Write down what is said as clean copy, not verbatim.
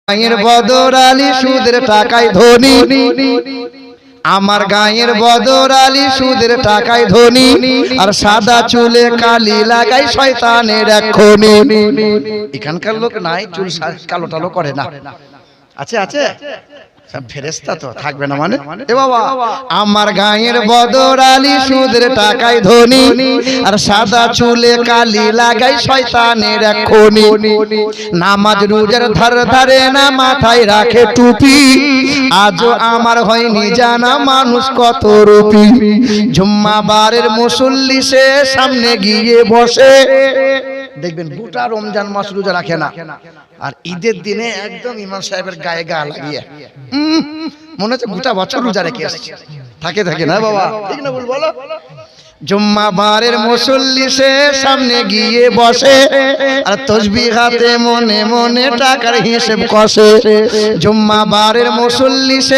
গায়ের বদর আলী সুদের টাকায় ধনী, আমার গায়ের বদর আলী সুদের টাকায় ধনী, আর সাদা চুলে কালি লাগাই শয়তানের এক খনি। এখানকার লোক নাই চুল কালো টালো করে না, আছে আছে সব ফেরেশতা তো থাকবে না মানে। এ বাবা, আমার গায়ের বদর আলী সুদের টাকায় ধনী, আর সাদা চুলে কালি লাগাই শয়তানের এক খনি। নামাজ রোজার ধার ধারে না, মাথায় রাখে টুপি, আজও আমার হয়নি জানা মানুষ কত রূপী। জুম্মাবারের মুসল্লি সে সামনে গিয়ে বসে, দেখবেন গোটা রমজান মাস রোজা রাখে না, আর ঈদের দিনে একদম ইমাম সাহেবের গায়ে গা লাগিয়ে মনে হচ্ছে গোটা বছর রোজা রেখে আসছে। থাকে থাকে না বাবা, ঠিক না? বলো। জুম্মাবারের মুসল্লি সে সামনে গিয়ে বসে, আর তাসবিহ হাতে মনে মনে টাকার হিসেব কষে। জুম্মাবারের মুসল্লি সে